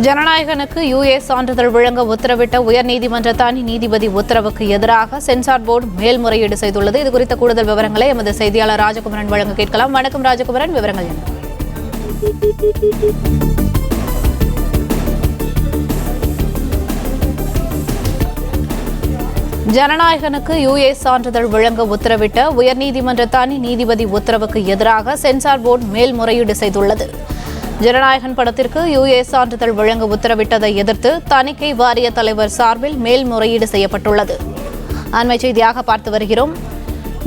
ஜனநாயகனுக்கு UA சான்றிதழ் வழங்க உத்தரவிட்ட உயர்நீதிமன்ற தனி நீதிபதி உத்தரவுக்கு எதிராக சென்சார் போர்டு மேல்முறையீடு செய்துள்ளது. இதுகுறித்த கூடுதல் விவரங்களை எமது செய்தியாளர் ராஜகுமரன் வழங்க கேட்கலாம். வணக்கம் ராஜகுமரன், விவரங்கள் என்ன? ஜனநாயகனுக்கு யுஏ சான்றிதழ் வழங்க உத்தரவிட்ட உயர்நீதிமன்ற தனி நீதிபதி உத்தரவுக்கு எதிராக சென்சார் போர்டு மேல்முறையீடு செய்துள்ளது. ஜனநாயகன் படத்திற்கு யுஏ சான்றிதழ் வழங்க உத்தரவிட்டதை எதிர்த்து தணிக்கை வாரிய தலைவர் சார்பில் மேல்முறையீடு செய்யப்பட்டுள்ளது. அண்மை செய்தியாக பார்த்து வருகிறோம்.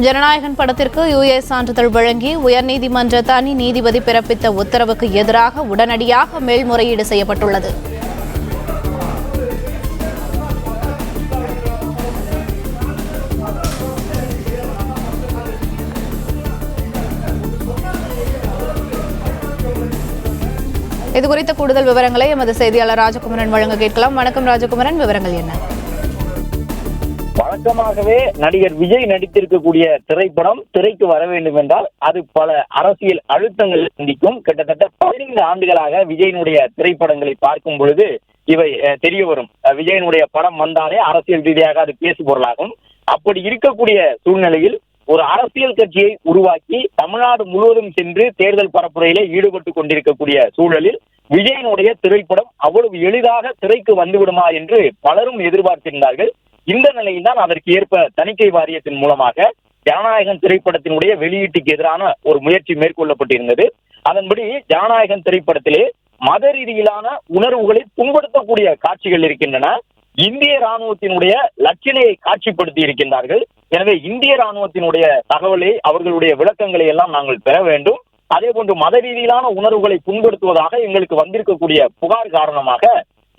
ஜனநாயகன் படத்திற்கு யுஏ சான்றிதழ் வழங்கி உயர்நீதிமன்ற தனி நீதிபதி பிறப்பித்த உத்தரவுக்கு எதிராக உடனடியாக மேல்முறையீடு செய்யப்பட்டுள்ளது. இதுகுறித்த கூடுதல் விவரங்களை எமது செய்தியாளர் ராஜகுமரன் வழங்க கேட்கலாம். வணக்கம் ராஜகுமரன், விவரங்கள் என்ன? வழக்கமாகவே நடிகர் விஜய் நடித்திருக்கக்கூடிய திரைப்படம் திரைக்கு வர வேண்டும் என்றால் அது பல அரசியல் அழுத்தங்கள் சந்திக்கும். கிட்டத்தட்ட 15 ஆண்டுகளாக விஜயனுடைய திரைப்படங்களை பார்க்கும் பொழுது இவை தெரிய வரும். விஜயனுடைய படம் வந்தாலே அரசியல் ரீதியாக அது பேசு பொருளாகும். அப்படி இருக்கக்கூடிய சூழ்நிலையில் ஒரு அரசியல் கட்சியை உருவாக்கி தமிழ்நாடு முழுவதும் சென்று தேர்தல் பரப்புரையிலே ஈடுபட்டு கொண்டிருக்கக்கூடிய சூழலில் விஜயனுடைய திரைப்படம் அவ்வளவு எளிதாக திரைக்கு வந்துவிடுமா என்று பலரும் எதிர்பார்த்திருந்தார்கள். இந்த நிலையில்தான் அதற்கு ஏற்ப தணிக்கை வாரியத்தின் மூலமாக ஜனநாயகன் திரைப்படத்தினுடைய வெளியீட்டுக்கு எதிரான ஒரு முயற்சி மேற்கொள்ளப்பட்டிருந்தது. அதன்படி ஜனநாயகன் திரைப்படத்திலே மத ரீதியிலான உணர்வுகளை புண்படுத்தக்கூடிய காட்சிகள் இருக்கின்றன. இந்திய ராணுவத்தினுடைய லட்சணையை காட்சிப்படுத்தி இருக்கின்றார்கள். எனவே இந்திய ராணுவத்தினுடைய தகவலை, அவர்களுடைய விளக்கங்களை எல்லாம் நாங்கள் பெற வேண்டும். அதே போன்று மத ரீதியிலான உணர்வுகளை புண்படுத்துவதாக எங்களுக்கு வந்திருக்கக்கூடிய புகார் காரணமாக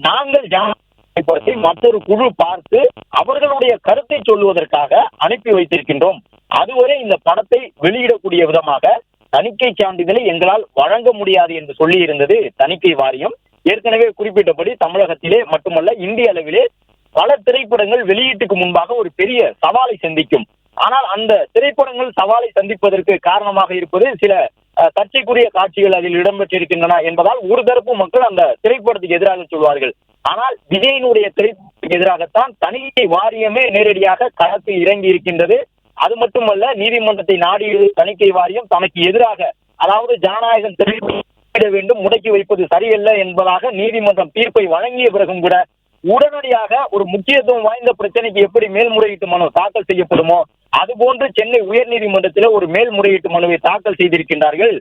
நாங்கள் ஜனநாயகத்தை மற்றொரு குழு பார்த்து அவர்களுடைய கருத்தை சொல்லுவதற்காக அனுப்பி வைத்திருக்கின்றோம். அதுவரை இந்த படத்தை வெளியிடக்கூடிய விதமாக தணிக்கை சான்றிதழை எங்களால் வழங்க முடியாது என்று சொல்லி இருந்தது தணிக்கை வாரியம். ஏற்கனவே குறிப்பிட்டபடி தமிழகத்திலே மட்டுமல்ல இந்திய அளவிலே பல திரைப்படங்கள் வெளியீட்டுக்கு முன்பாக ஒரு பெரிய சவாலை சந்திக்கும். ஆனால் அந்த திரைப்படங்கள் சவாலை சந்திப்பதற்கு காரணமாக இருப்பது சில சர்ச்சைக்குரிய காட்சிகள் அதில் இடம்பெற்றிருக்கின்றன என்பதால் ஒரு தரப்பு மக்கள் அந்த திரைப்படத்துக்கு எதிராக சொல்வார்கள். ஆனால் விஜயனுடைய திரைப்படத்துக்கு எதிராகத்தான் தணிக்கை வாரியமே நேரடியாக களத்தில் இறங்கி இருக்கின்றது. அது மட்டுமல்ல, நீதிமன்றத்தை நாடிய தணிக்கை வாரியம் தனக்கு எதிராக, அதாவது ஜனநாயகன் திரைப்படம் வேண்டும், முடக்கி வைப்பது சரியல்ல என்பதாக நீதிமன்றம் தீர்ப்பை வழங்கிய பிறகும் கூட உடனடியாக ஒரு முக்கியத்துவம் வாய்ந்த பிரச்சனைக்கு எப்படி மேல்முறையீட்டு மனு தாக்கல் செய்யப்படுமோ அதுபோன்று சென்னை உயர்நீதிமன்றத்தில் ஒரு மேல்முறையீட்டு மனுவை தாக்கல் செய்திருக்கின்றார்கள்